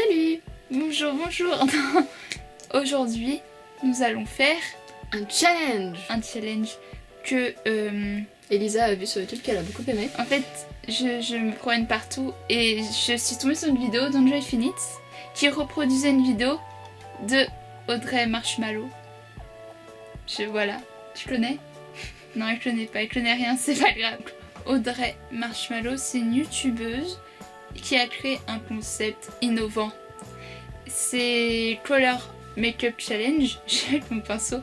Salut! Bonjour, bonjour. Aujourd'hui, nous allons faire Un challenge! un challenge que Elisa a vu sur YouTube qu'elle a beaucoup aimé. en fait, je me promène partout et je suis tombée sur une vidéo d'Enjoy Phoenix qui reproduisait une vidéo de Audrey Marshmallow. Voilà. Tu connais? Non, elle connaît pas, elle connaît rien, c'est pas grave. Audrey Marshmallow, c'est une youtubeuse qui a créé un concept innovant. C'est Color Makeup Challenge. J'ai avec mon pinceau.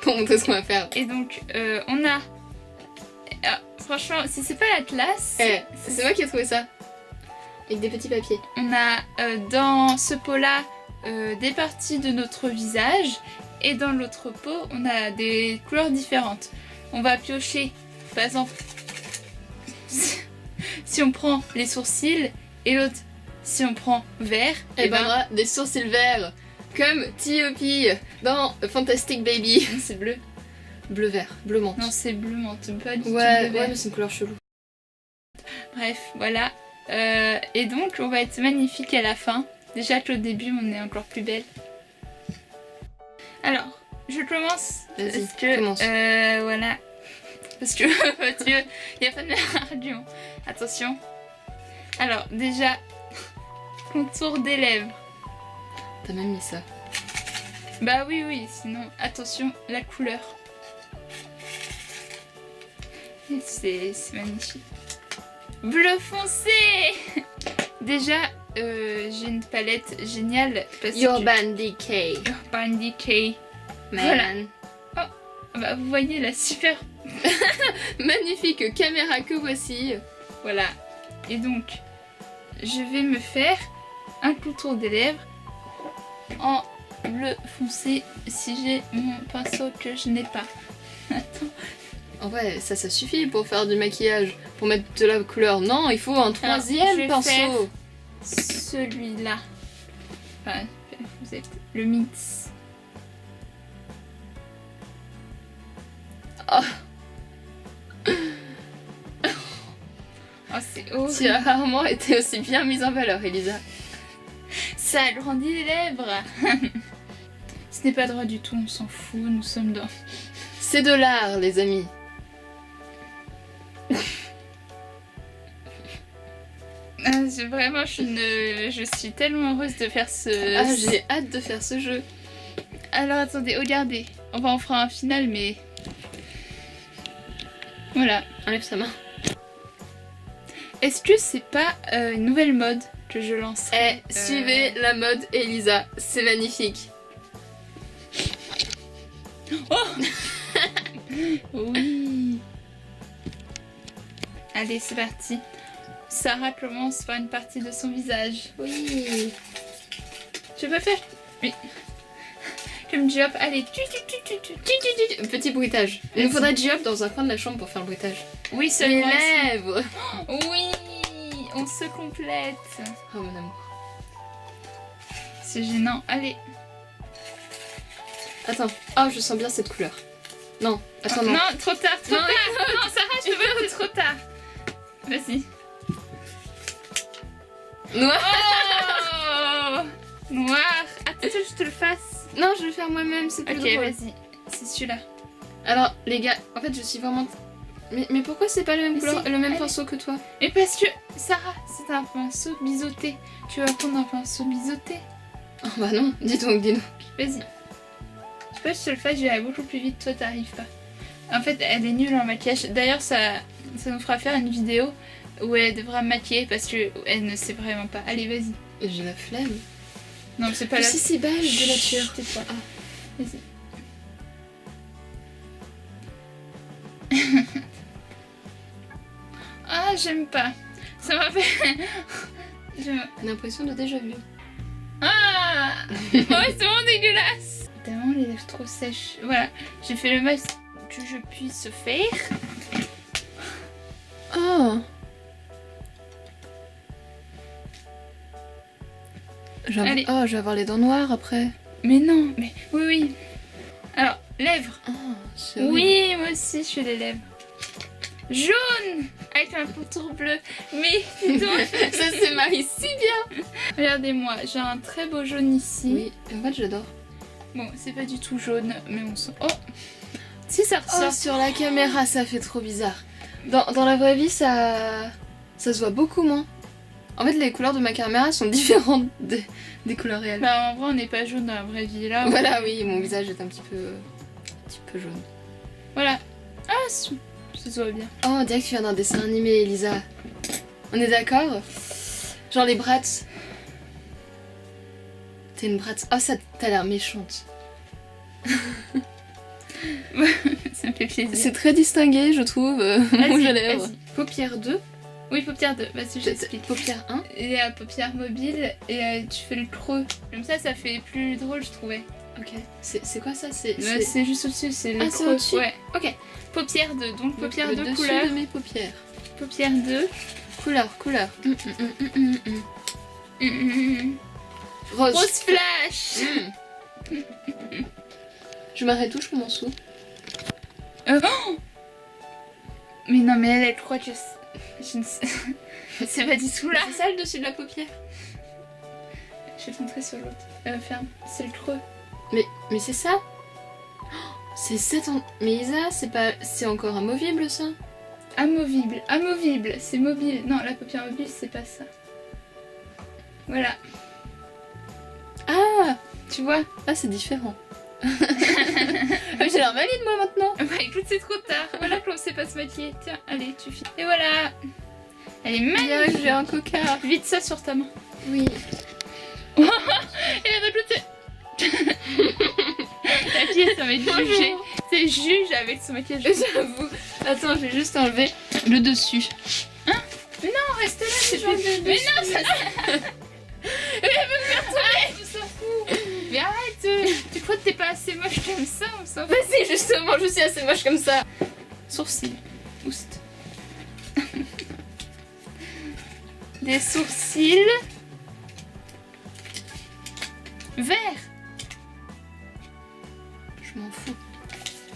Pour montrer ce qu'on va faire. Et donc, on a... franchement, si c'est pas la classe... C'est moi qui ai trouvé ça. Avec des petits papiers. On a dans ce pot-là des parties de notre visage. Et dans l'autre pot, on a des couleurs différentes. On va piocher, par exemple, si on prend les sourcils et l'autre, si on prend vert, Et ben on aura des sourcils verts. Comme T.O.P. dans Fantastic Baby. Non, c'est bleu. Bleu-vert, bleu menthe. Non, c'est bleu menthe, pas du tout Ouais, bleu vert. mais c'est une couleur chelou. Bref, voilà. Et donc, on va être magnifique à la fin. Déjà qu'au début, on est encore plus belle. Alors, je commence. Vas-y, Parce que, commence. voilà. Parce que, il n'y a pas de argument. Attention. Alors, déjà, contour des lèvres. T'as même mis ça. Bah oui, oui, sinon, attention, la couleur. C'est magnifique. Bleu foncé. Déjà, j'ai une palette géniale. Parce Urban Decay. Urban Decay. Man. Voilà. Bah, vous voyez la super... Magnifique caméra que voici. Voilà. Et donc, je vais me faire un contour des lèvres en bleu foncé si j'ai mon pinceau que je n'ai pas. Attends. En vrai, ça suffit pour faire du maquillage. Pour mettre de la couleur. Non, il faut un je troisième vais pinceau. faire celui-là. Enfin, vous êtes le mix. Oh. Oh, c'est horrible. Tu as rarement été aussi bien mise en valeur, Elisa. Ça agrandit les lèvres. Ce n'est pas droit du tout, on s'en fout, nous sommes dans... C'est de l'art, les amis. Vraiment, je suis tellement heureuse de faire ce... Ah, j'ai hâte de faire ce jeu. Alors attendez, regardez. On va en faire un final, mais... Voilà. Enlève sa main. Est-ce que c'est pas une nouvelle mode que je lance? Suivez la mode Elisa, c'est magnifique. Oh. Oui. Allez, c'est parti. Sarah commence par une partie de son visage. Oui. Je peux faire... Oui. Comme Diop, allez. Petit bruitage. Il nous faudrait Diop dans un coin de la chambre pour faire le bruitage. Oui, Les seulement. lèvres. Oui, on se complète. Oh mon amour. C'est gênant. Allez. Attends. Oh, je sens bien cette couleur. Non. Attends, non. Non, trop tard, trop Non, tard. Non, Sarah, je te veux, c'est trop tard. Vas-y. Noir. Oh, noir. Attends que je te le fasse. Non, je vais le faire moi-même, c'est plus Ok, drôle. vas-y. C'est celui-là. Alors, les gars, en fait, je suis vraiment... Mais pourquoi c'est pas le même Mais couleur, si, le même allez. sais que toi? Mais parce que, Sarah, c'est un pinceau biseauté. Tu vas prendre un pinceau biseauté. Oh bah non, dis donc, dis-nous. Vas-y. Je peux que je te le fasse, j'irai beaucoup plus vite. Toi, t'arrives pas. En fait, elle est nulle en maquillage. D'ailleurs, ça nous fera faire une vidéo où elle devra me maquiller parce que elle ne sait vraiment pas. Allez, vas-y. J'ai la flemme. Non, mais c'est pas Mais la... si c'est beige de nature. Chut, tais-toi. Ah. Vas-y. Ah, j'aime pas. Ça m'a fait... Une impression de déjà vu. Ah. Ouais, c'est vraiment dégueulasse. T'as vraiment les lèvres trop sèches. Voilà, j'ai fait le max que je puisse faire. Oh. Allez. Oh, je vais avoir les dents noires après. Mais non, mais oui, oui. Alors, lèvres. Oh, c'est horrible. Oui, moi aussi, je fais les lèvres. jaune avec un contour bleu. Mais dis donc, Ça se marie si bien. regardez-moi, j'ai un très beau jaune ici. Oui, en fait j'adore. Bon, c'est pas du tout jaune, mais on sent... Oh, si ça Oh, ressort. sur la caméra ça fait trop bizarre. Dans la vraie vie ça se voit beaucoup moins. En fait les couleurs de ma caméra sont différentes des couleurs réelles. Bah en vrai on n'est pas jaune dans la vraie vie là. Voilà, oui, mon visage est un petit peu jaune. Voilà. Ah, ça se voit bien. Oh, on dirait que tu viens d'un dessin animé, Elisa. On est d'accord? Genre les Bratz. T'es une Bratz. Oh, ça t'as l'air méchante. Ça me fait plaisir. C'est très distingué, je trouve, mon rouge à lèvres. Vas-y. Paupière 2, Oui, paupière 2, vas-y, j'explique. paupière 1. Il y a paupière mobile et tu fais le creux. Comme ça fait plus drôle, je trouvais. Ok. C'est quoi ça? C'est C'est juste au-dessus, c'est le Ah, c'est creux. au-dessus. Ouais. Ok. Paupière 2, donc paupière le 2 dessus couleur. de mes paupières. Paupière 2. Couleur. Rose. Rose flash. Je m'arrête où? Je commence où? Oh mais non, mais elle croit que je ne sais. C'est pas du tout là. C'est ça le dessus de la paupière? Je vais te montrer sur l'autre. Ferme, c'est le creux. Mais c'est ça? C'est 7 ans. Mais Isa, c'est encore amovible ça? Amovible, c'est mobile. Non, la paupière mobile, c'est pas ça. Voilà, Ah! tu vois. Ah, c'est différent. J'ai l'air valide moi maintenant. Bah écoute, c'est trop tard. Voilà qu'on sait pas se maquiller. Tiens, allez, tu files. Et voilà. Elle est magnifique. J'ai un coca. Vite ça sur ta main. Oui. Et la autre, c'est... La fille, elle s'en va être jugée. C'est juge avec son maquillage. J'avoue. Attends, je vais juste enlever le dessus. Mais non, reste là, c'est pas de... Mais non, ça... Mais elle veut me faire tourner. Tu s'en fous. Mais arrête. Tu crois que t'es pas assez moche comme ça? On s'en fout. Vas-y, justement, je suis assez moche comme ça. Sourcils. Oust. Des sourcils verts. Je m'en fous.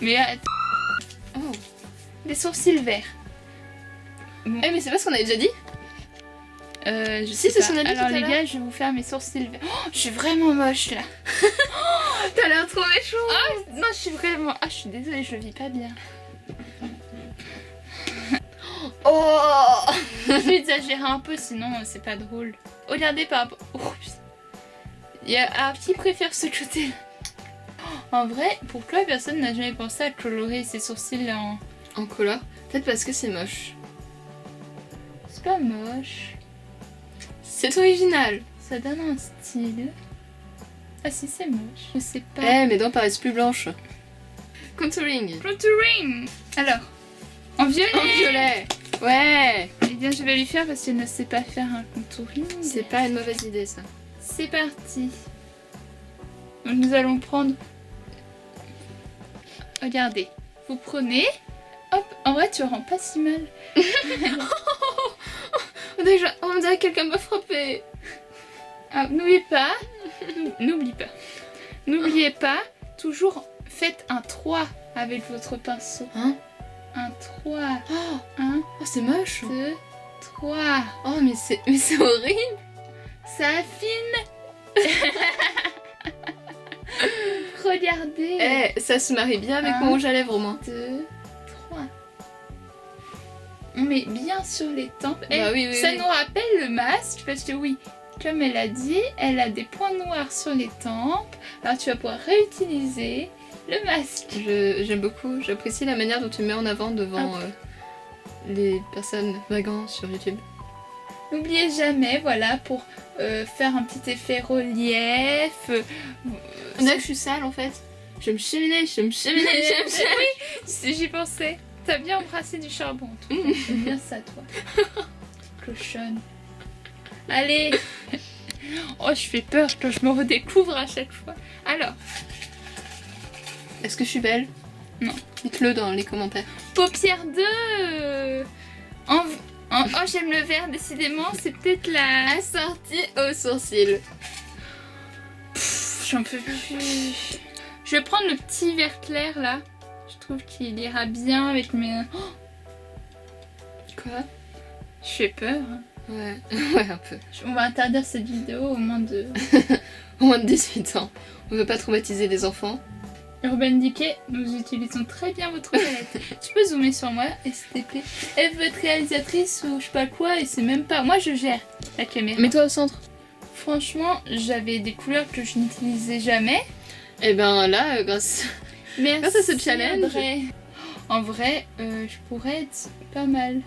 Mais Oh. des sourcils verts. Eh, mais c'est pas ce qu'on avait déjà dit? Je Si, sais c'est pas. ce qu'on a dit Alors tout à les l'heure. gars, je vais vous faire mes sourcils verts. Oh, je suis vraiment moche là. T'as l'air trop méchant. Oh, non, je suis vraiment... Ah, je suis désolée, je vis pas bien. Oh. Je vais exagérer un peu, sinon c'est pas drôle. Regardez par rapport... Oh, putain. Il y a un qui préfère ce côté. En vrai, pourquoi personne n'a jamais pensé à colorer ses sourcils en... En couleur. Peut-être parce que c'est moche. C'est pas moche. C'est original. Ça donne un style. Ah si, c'est moche. Je sais pas. Eh, mes dents paraissent plus blanches. Contouring. Contouring. Alors, en violet. En violet. Ouais. Eh bien, je vais lui faire parce qu'elle ne sait pas faire un contouring. C'est pas une mauvaise idée ça. C'est parti. Donc, nous allons prendre... Regardez. Vous prenez... Hop. En vrai, tu rends pas si mal. On dirait que quelqu'un m'a frappé. Ah, n'oubliez pas. N'oubliez pas. Toujours faites un 3 avec votre pinceau. Hein? Un 3. Oh, 1, oh, c'est moche. 2, 3. Oh, mais c'est horrible. Ça affine. Regardez. Eh, ça se marie bien avec Un. mon rouge à lèvres au moins. 2, 3. On met bien sur les tempes. Bah oui, oui, ça oui. nous rappelle le masque parce que oui, comme elle a dit, elle a des points noirs sur les tempes. Alors tu vas pouvoir réutiliser le masque. J'aime beaucoup. J'apprécie la manière dont tu mets en avant devant les personnes vaguant sur YouTube. N'oubliez jamais, voilà, pour faire un petit effet relief. On dirait que je suis sale en fait. Je vais me cheminer. Si j'y pensais. T'as bien embrassé du charbon, en tout cas. C'est bien ça, toi. Cochonne. Allez. Oh, je fais peur quand je me redécouvre à chaque fois. Alors, Est-ce que je suis belle? Non. Dites-le dans les commentaires. paupière 2. Oh, j'aime le vert, décidément. C'est peut-être la... Assortie aux sourcils. J'en peux plus. Je vais prendre le petit vert clair, là. Je trouve qu'il ira bien avec mes... Oh, Quoi? Je fais peur. Ouais, ouais, un peu. On va interdire cette vidéo au moins de... Au moins de 18 ans. On veut pas traumatiser les enfants. Urban Decay, nous utilisons très bien votre palette. Tu peux zoomer sur moi, s'il te plaît. Elle veut être réalisatrice ou je sais pas quoi, et c'est même pas... Moi, je gère la caméra. Mets-toi au centre. Franchement, j'avais des couleurs que je n'utilisais jamais. Et ben là, grâce à ce challenge... Audrey. En vrai, je pourrais être pas mal.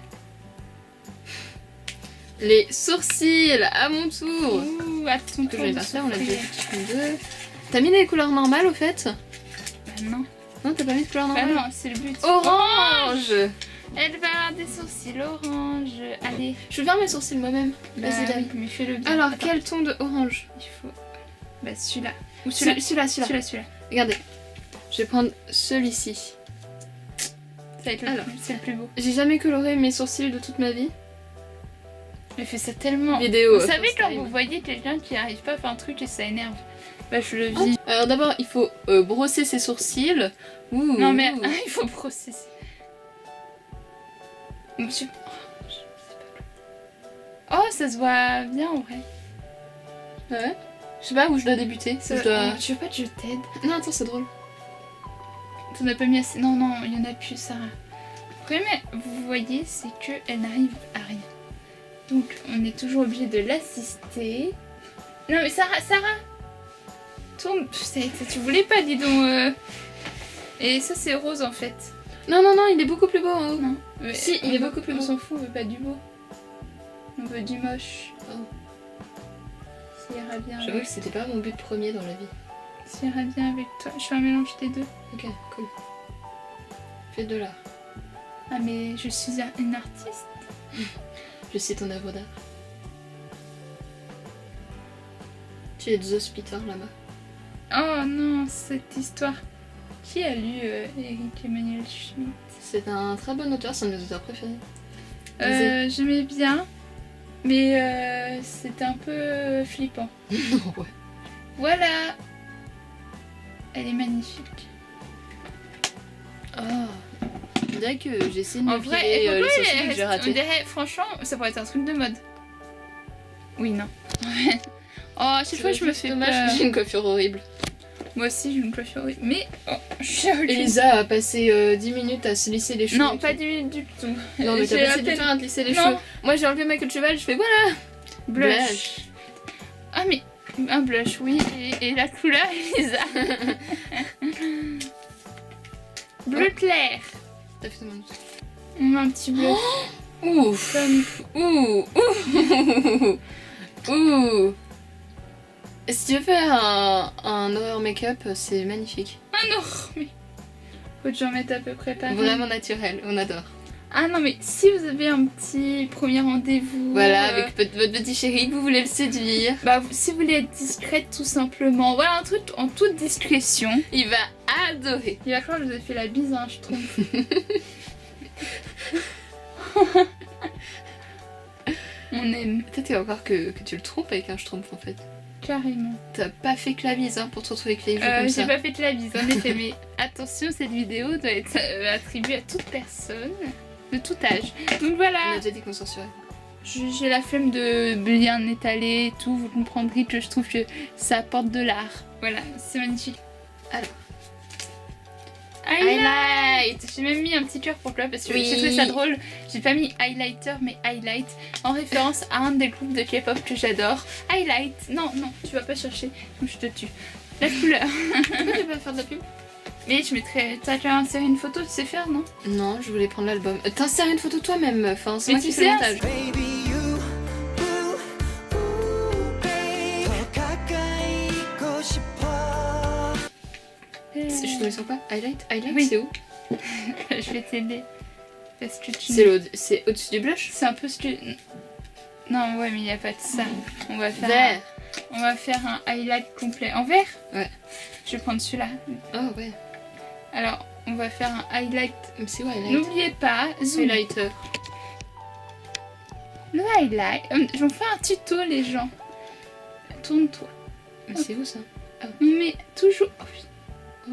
Les sourcils, à mon tour. Ouh, attends, Que je vais pas faire, on l'a déjà fait deux. T'as mis les couleurs normales au fait? Bah non. Non, t'as pas mis de couleurs Bah normales? non, c'est le but. Orange. Elle va avoir des sourcils orange. Allez. Je vais faire mes sourcils moi-même. Bah, Vas-y, Dami. mais fais-le bien. Alors, Attends, quel ton de orange? il faut... Bah celui-là. Ou Celui-là. celui-là. Regardez. Je vais prendre celui-ci. Ça va être Alors. c'est le plus beau. J'ai jamais coloré mes sourcils de toute ma vie. Mais fait ça tellement. Vidéo. Vous savez first quand time. vous voyez quelqu'un qui arrive pas à faire un truc et ça énerve. Bah je le vis. Alors d'abord, il faut brosser ses sourcils. Ouh, Non mais ouh. il faut processer. Monsieur. Oh ça se voit bien en vrai. Ouais. Je sais pas où je dois débuter. Ça- Je dois... Tu veux pas que je t'aide? Non, attends, c'est drôle. T'en as pas mis assez. Non, il y en a plus, Sarah. Le problème, vous voyez, c'est qu'elle n'arrive à rien. Donc, on est toujours obligé de l'assister. Non, mais Sarah tourne. Tu voulais pas, dis donc. Et ça, c'est rose en fait. Non, il est beaucoup plus beau en haut. Non. Mais Si, il est beaucoup plus On beau. s'en fout, on veut pas du beau. On veut du moche. Oh. Ça ira bien. J'avoue que c'était pas mon but premier dans la vie. Ça ira bien avec toi. Je fais un mélange des deux. Ok, cool. Fais de l'art. Ah, mais je suis une artiste. Je sais ton œuvre d'art. Tu es Zeus Peter là-bas. Oh non, cette histoire. Qui a lu Eric Emmanuel Schmitt? C'est un très bon auteur, c'est un de mes auteurs préférés. J'aimais bien, mais c'était un peu flippant. Non, ouais. Voilà. Elle est magnifique. Oh. On dirait que j'ai essayé de En me vrai, filer et les pourquoi sourcils et que j'ai on raté. dirait, franchement, ça pourrait être un truc de mode. Oui, non. Oh, chaque fois je me fais dommage peur. que j'ai une coiffure horrible. Moi aussi j'ai une coiffure horrible. Mais oh, je suis horrible. Elisa a passé 10 minutes à se lisser les cheveux. Non, et pas tout. 10 minutes du tout. Non, mais t'as J'ai passé à du peine- temps à te lisser les Non. cheveux. Moi j'ai enlevé ma queue de cheval, je fais voilà. Blush. Ah mais un blush, oui. Et la couleur, Elisa. Bleu clair. T'as fait ton monde. On met un petit blush. Ouf. Comme... Ouh. Ouh. Ouh. Si tu veux faire un horror make-up, c'est magnifique. Ah non, mais... Faut que j'en mette à peu près pareil. Vraiment naturel, on adore. Ah non, mais si vous avez un petit premier rendez-vous... Voilà, avec votre petit chéri que vous voulez le séduire. Bah, si vous voulez être discrète tout simplement, voilà un truc en toute discrétion. Il va adorer. Il va croire que je vous ai fait la bise, hein, je trouve. On aime, Peut-être encore que tu le trompes avec un schtroumpf en fait. carrément. T'as pas fait que la bise hein, pour te retrouver avec les joues comme ça. J'ai pas fait de la bise, en effet, mais attention, cette vidéo doit être attribuée à toute personne, de tout âge. Donc On voilà, a déjà dit qu'on censurait. j'ai la flemme de bien étaler et tout, vous comprendrez que je trouve que ça apporte de l'art. Voilà, c'est magnifique. Alors. Highlight. J'ai même mis un petit cœur pour toi parce que Oui. j'ai trouvé ça drôle. J'ai pas mis highlighter mais highlight en référence à un des groupes de K-pop que j'adore. Highlight. Non, tu vas pas chercher. Donc je te tue. La couleur. Pourquoi tu vas faire de la pub? Mais je mettrais... T'as déjà inséré une photo, tu sais faire, non? Non, je voulais prendre l'album. T'insères une photo toi-même, meuf. Hein. C'est Mais moi tu qui fais le sais, montage. Baby, you, babe. 더 가까이 있고 싶어. Je suis tombée sur quoi? Highlight? Highlight, Oui. c'est où? Je vais t'aider. Parce que tu... C'est au-dessus du blush? C'est un peu ce que... Non, ouais, mais il n'y a pas de ça. On va faire... Vert. On va faire un highlight complet. En vert? Ouais. Je vais prendre celui-là. Oh ouais. Alors, on va faire un highlight. Mais c'est où highlight? N'oubliez pas, zoom. Highlighter. Le highlight. J'en fais un tuto, les gens. Tourne-toi. Mais c'est où ça? On met toujours Oh.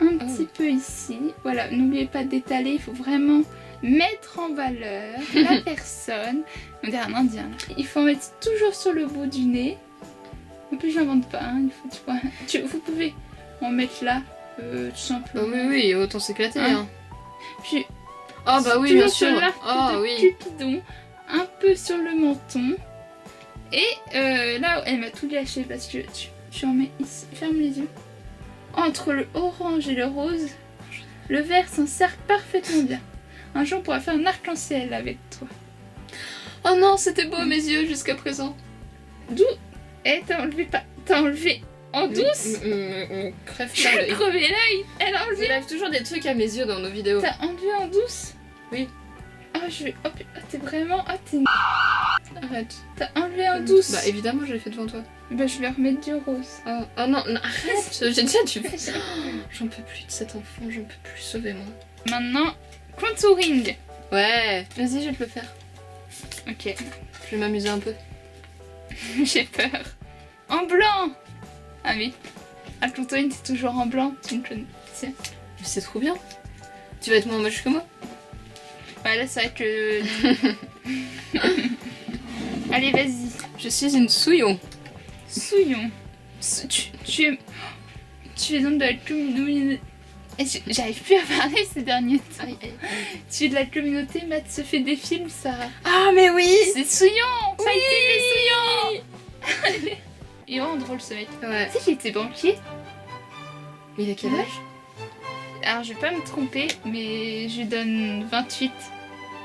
un petit peu ici. Voilà, n'oubliez pas d'étaler. Il faut vraiment mettre en valeur la personne. On dirait un indien là. Il faut en mettre toujours sur le bout du nez. En plus, j'invente pas, hein. Il faut, vous pouvez en mettre là, tout Bah simplement. oui, autant s'éclater. Ouais. Hein. Puis, Ah bah oui, toujours bien sur sûr. l'arc Ah de oui. Cupidon, un peu sur le menton. Et là, elle m'a tout gâché parce que tu en mets ici. Ferme les yeux. Entre le orange et le rose, le vert s'insère parfaitement bien. Un jour, on pourra faire un arc-en-ciel avec toi. Oh non, c'était beau mes yeux jusqu'à présent. D'où Eh, t'as enlevé en douce. Crève Tu pas as l'œil. crevé l'œil. Elle a On enlevé. enlève toujours des trucs à mes yeux dans nos vidéos. T'as enlevé en douce. Oui. Ah, je vais. Oh, t'es vraiment. Ah, t'es. Arrête. T'as enlevé en douce. Bah évidemment, je l'ai fait devant toi. Bah, je vais remettre du rose. Oh, oh non, non, arrête. J'ai déjà du J'en peux plus de cet enfant, j'en peux plus. Sauvez-moi. Maintenant, contouring. Ouais, vas-y, je vais te le faire. Ok. Je vais m'amuser un peu. J'ai peur. En blanc. Ah oui. Ah, le contouring, c'est toujours en blanc. Tu me connais. Tiens. Mais c'est trop bien. Tu vas être moins moche que moi. Ouais, là, c'est vrai que. Allez, vas-y. Je suis une souillon. Souillon. Tu es donc de la communauté. J'arrive plus à parler ces derniers temps. Aïe, aïe. Tu es de la communauté Matt se fait des films, Sarah. Ah mais oui. C'est Souillon. Ça a été les Souillons. Il est vraiment drôle ce mec. Ouais. Tu sais qu'il était banquier. Mais il a quel Ouais. âge? Alors je vais pas me tromper, mais je lui donne 28,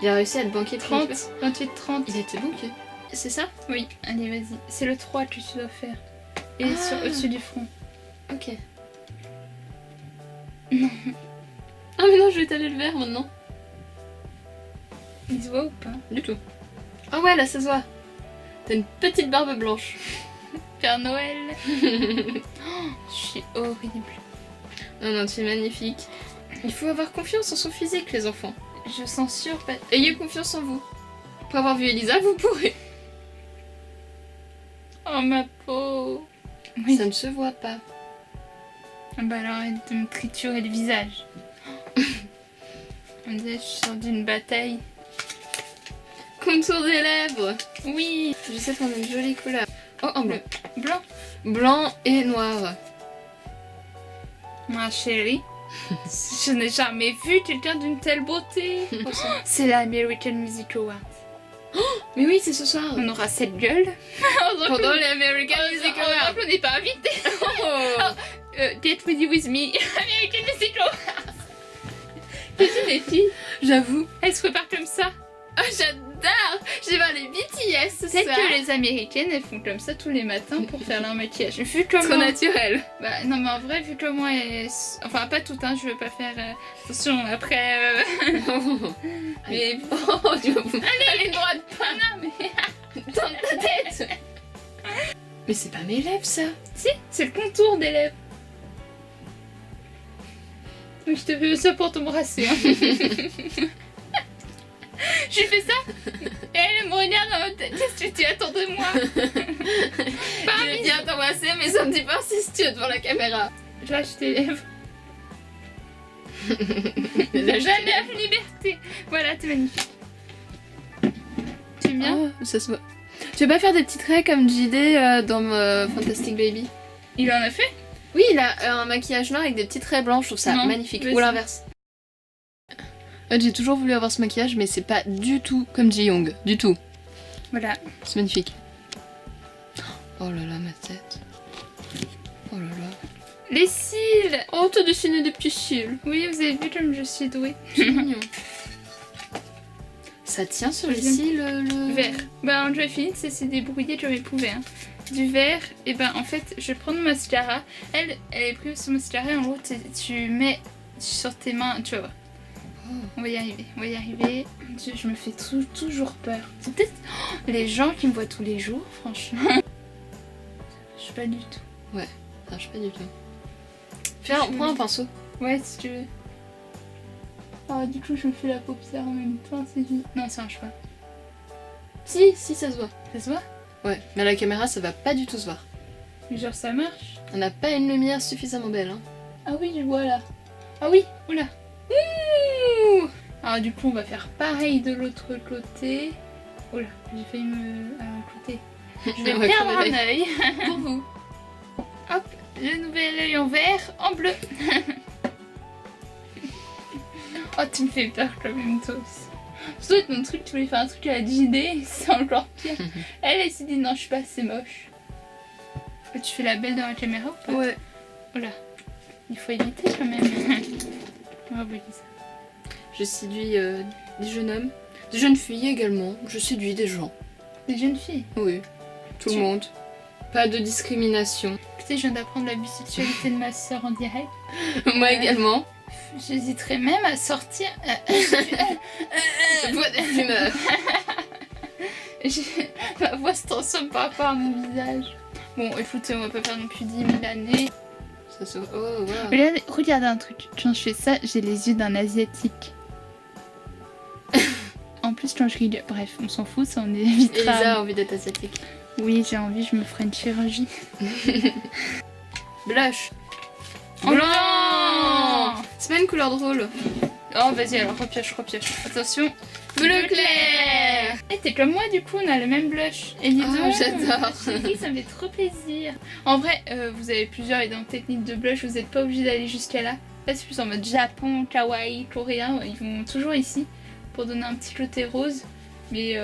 Il a réussi à être banquier 30, 30. 28, 30. Il était banquier. C'est ça? Oui, allez vas-y. C'est le 3 que tu dois faire. Et Ah. sur au-dessus du front. Ok. Non. Ah mais non, je vais étaler le verre maintenant. Il se voit ou pas? Du tout. Ah ouais, là ça se voit. T'as une petite barbe blanche. Père Noël. Oh, je suis horrible. Non, non, tu es magnifique. Il faut avoir confiance en son physique, les enfants. Je censure pas. Ayez confiance en vous. Pour avoir vu Elisa, vous pourrez. Oh ma peau. Oui. Ça ne se voit pas. Ah bah alors arrête de me triturer le visage. On dirait que je sors d'une bataille. Contour des lèvres. Oui. Je sais qu'on a une jolie couleur. Oh, en bleu. Blanc. Blanc et noir. Ma chérie. Je n'ai jamais vu quelqu'un d'une telle beauté. C'est la American Music Awards. Mais oui, c'est ce soir. On aura cette gueule. Pendant les American Music Awards. On n'est pas invité. Oh. Get ready with me. American Music Awards. Qu'est-ce des filles? J'avoue. Elles se préparent comme ça. Oh, j'adore. Je vais voir les BTS ce C'est soir. que les Américaines, elles font comme ça tous les matins pour faire leur maquillage. Vu Trop comment... naturel. Bah, non mais en vrai, vu comment elles... Enfin, pas tout, hein, je veux pas faire... Attention, après... Mais... Oh, tu vas vous... Allez, droite. Ah non, mais... Dans ta tête. Mais c'est pas mes lèvres, ça. Si, c'est le contour des lèvres. Oui, je te fais ça pour t'embrasser. Hein. J'ai fait ça et elle me regarde en mode qu'est-ce que tu attends de moi? Je vais bien t'embrasser, mais ça me dit pas incestueux devant la caméra. Je lâche tes lèvres. Lâche La liberté. Voilà, t'es magnifique. Tu aimes bien? Oh, ça se voit. Tu veux pas faire des petits traits comme JD dans Fantastic Baby? Il en a fait? Oui, il a un maquillage noir avec des petits traits blancs, je trouve ça Non, magnifique. vas-y. Ou l'inverse. J'ai toujours voulu avoir ce maquillage, mais c'est pas du tout comme Ji-young. Du tout. Voilà. C'est magnifique. Oh là là, ma tête. Oh là là. Les cils. Oh, t'as dessiné des petits cils. Oui, vous avez vu comme je suis douée. C'est mignon. Ça tient sur les cils, le... Vert. Bah, en fini, c'est débrouillé comme elle pouvait. Hein. Du vert, et ben en fait, je prends le mascara. Elle est prise sur le mascara et en gros, tu mets sur tes mains, tu vas voir. On va y arriver, on va y arriver. Je me fais toujours peur. C'est peut-être les gens qui me voient tous les jours, franchement. Je suis pas du tout. Ça marche pas du tout. Prends un pinceau. Ouais, si tu veux. Ah, du coup, je me fais la paupière en même temps, c'est juste... Non, ça marche pas. Si, ça se voit. Ça se voit? Ouais, mais à la caméra, ça va pas du tout se voir. Mais genre, ça marche? On n'a pas une lumière suffisamment belle, hein. Ah oui, je vois là. Ah oui, oula. Ouh! Alors du coup, on va faire pareil de l'autre côté. Oh là, j'ai failli me... Alors écoutez, je vais On va perdre crever un œil pour vous. Hop, le nouvel œil en vert, en bleu. Oh, tu me fais peur quand même, toi aussi. Surtout ton truc, tu voulais faire un truc à la JD, c'est encore pire. Elle s'est dit non, je suis pas assez moche. Tu fais la belle dans la caméra ou pas? Ouais. Oh là, il faut éviter quand même. Bravo Lisa. Je séduis des jeunes hommes, des jeunes filles également. Je séduis des gens. Des jeunes filles. Oui, tout le monde. Pas de discrimination. Écoutez, je viens d'apprendre la bisexualité de ma soeur en direct. Moi également. J'hésiterais même à sortir. Voix de fumeur. Ma voix se transforme par rapport à mon visage. Bon, écoutez, on va pas faire non plus 10 000 années. Ça se... Oh, wow. Regardez un truc. Quand je fais ça, j'ai les yeux d'un asiatique. En plus, quand je rigole. Bref, on s'en fout, ça on évitera. Elisa a envie d'être asiatique. Oui, j'ai envie, je me ferai une chirurgie. Blush. Blanc. C'est pas une couleur drôle. Oh, vas-y, alors repioche. Attention. Bleu clair. Et t'es comme moi, du coup, on a le même blush. Et dis Oh, donc, j'adore. chérie, ça me fait trop plaisir. En vrai, vous avez plusieurs techniques de blush, vous n'êtes pas obligé d'aller jusqu'à là. Là, c'est plus en mode Japon, kawaii, coréen. Ils vont toujours ici pour donner un petit côté rose. Mais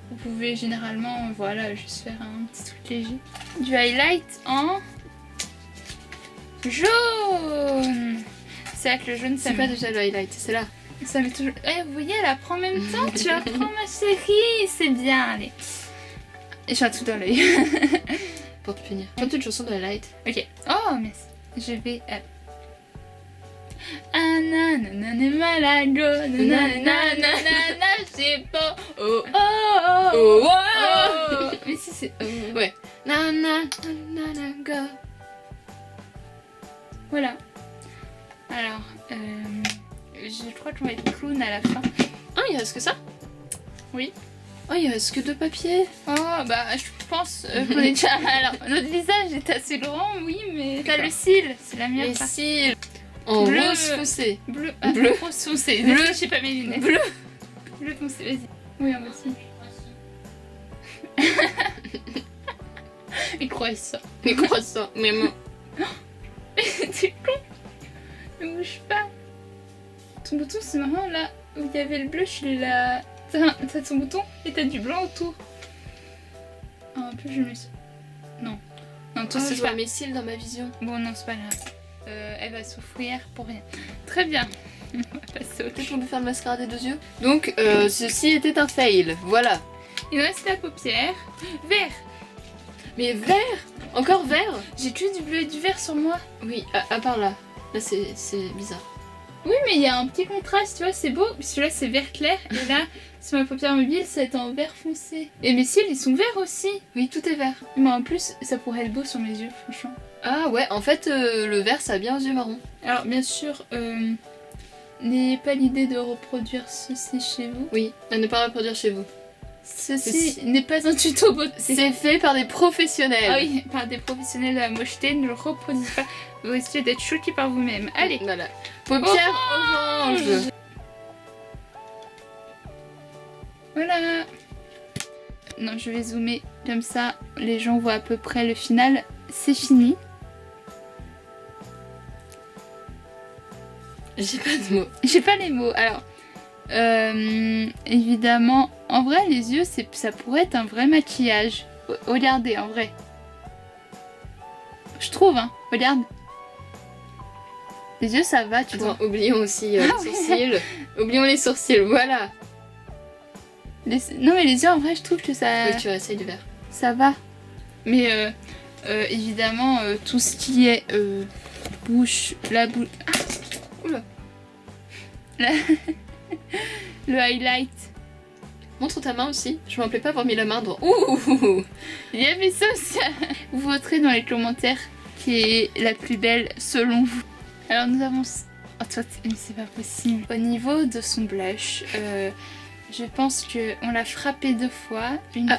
vous pouvez généralement, voilà, juste faire un petit truc léger. Du highlight en jaune. C'est vrai que le jaune, ça C'est pas me... déjà le highlight, c'est là. Ça met toujours... Eh, vous voyez, elle apprend en même temps. Tu apprends, ma chérie. C'est bien, allez. Et j'ai un truc dans l'œil. Pour te punir. Chante une chanson de highlight. Ok. Oh, merci. Je vais... Ah, nanana, malago, nanana, c'est pas... Oh, oh, oh, Oh, oh. Mais si, c'est... Oh. Ouais. Na na na na go. Voilà. Alors, je crois qu'on va être clown à la fin. Ah, il reste que ça? Oui. Oh, il reste que 2 papiers. Oh, bah, je pense qu'on est déjà... Alors, notre visage est assez grand, oui, mais... T'as le cil, c'est la mienne. Les cils. En Bleu. rose foncé. Bleu. Bleu. Rose foncé. Bleu. Je sais pas mes lunettes. Bleu. Bleu foncé, vas-y. Oui, on va aussi. Il croit ça. Les croissants. Mais moi. T'es con. Ne bouge pas. Ton bouton, c'est marrant, là où il y avait le blush, il est là. T'as ton bouton et t'as du blanc autour. Ah, un peu, je me suis... Non. Non, toi, Oh, c'est je pas... vois mes cils dans ma vision. Bon, non, c'est pas grave. Elle va souffrir pour rien. Très bien. On va passer au Peut-être qu'on peut faire le mascara des 2 yeux. Donc, ceci était un fail. Voilà. Il nous reste la paupière. Vert. Mais vert. Encore vert. J'ai que du bleu et du vert sur moi. Oui, à part là. Là, c'est bizarre. Oui, mais il y a un petit contraste, tu vois, c'est beau. Celui-là, c'est vert clair. Et là, sur ma paupière mobile, c'est en vert foncé. Et mes cils, ils sont verts aussi. Oui, tout est vert. Mais en plus, ça pourrait être beau sur mes yeux, franchement. Ah ouais, en fait, le vert, ça a bien aux yeux marrons. Alors, bien sûr, n'ayez pas l'idée de reproduire ceci chez vous. Oui, à ne pas reproduire chez vous. Ceci n'est pas un tuto beauté. C'est fait par des professionnels. Ah oui, par des professionnels de la mocheté, ne le reproduisez pas. Vous risquez d'être choqué par vous-même. Allez. Voilà. Paupières orange. Voilà. Non, je vais zoomer comme ça. Les gens voient à peu près le final. C'est fini. J'ai pas de mots. J'ai pas les mots. Alors, évidemment, en vrai, les yeux, ça pourrait être un vrai maquillage. Regardez, en vrai. Je trouve, hein. Regarde. Les yeux, ça va, tu vois. Attends, oublions aussi les sourcils. Oublions les sourcils, voilà. Non, mais les yeux, en vrai, je trouve que ça... Oui, tu vois, essaye du vert. Ça va. Mais évidemment, tout ce qui est bouche, la bouche... Ah. Oula. Le highlight. Montre ta main aussi. Je m'en plais pas avoir mis la main dans... Ouh. Il y avait ça aussi. Vous voterez dans les commentaires qui est la plus belle selon vous. Alors nous avons... Oh, toi, mais c'est pas possible. Au niveau de son blush, Je pense qu'on l'a frappé 2 fois.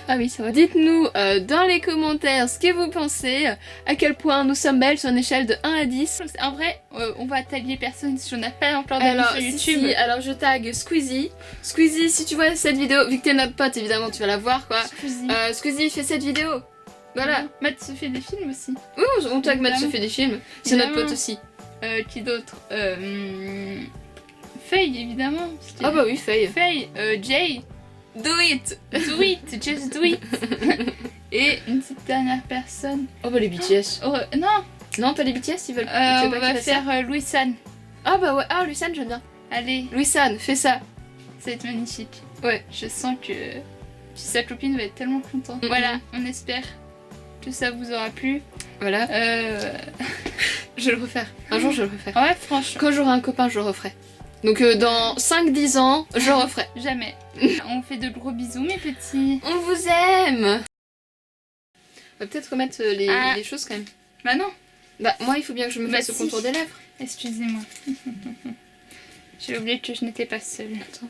Ah oui, ça va. Dites-nous dans les commentaires ce que vous pensez, à quel point nous sommes belles sur une échelle de 1 à 10. En vrai, on va taguer personne si on n'a pas encore d'amis Alors, sur si, YouTube. si, alors je tag Squeezie. Squeezie, si tu vois cette vidéo, vu que t'es notre pote, évidemment, tu vas la voir, quoi. Squeezie. Squeezie fait cette vidéo. Voilà. Matt se fait des films aussi. Oui, on tag Matt se Évidemment. fait des films. C'est notre Évidemment. pote aussi. Qui d'autre Faye, évidemment. Ah bah oui, Faye. Faye, Jay, Do it. do it, just do it. Et une petite dernière personne. Oh bah les BTS. Oh, non, Non, pas les BTS, ils veulent tu veux on pas va qu'ils fassent ça faire Louis San. Ah bah ouais, ah Luciane, j'aime bien. Allez, Luciane, fais ça. ça va être magnifique. Ouais. Je sens que sa copine va être tellement contente. Mhm. Voilà, on espère que ça vous aura plu. Voilà. Je vais le refaire. Un jour, je le referai. Ouais, franchement, Quand j'aurai un copain, je le referai. Donc dans 5-10 ans, je le referai. jamais. On fait de gros bisous, mes petits. On vous aime. On va peut-être remettre les choses quand même. Bah non, Bah moi, il faut bien que je me Bah fasse le si. contour des lèvres. excusez-moi. J'ai oublié que je n'étais pas seule. Attends.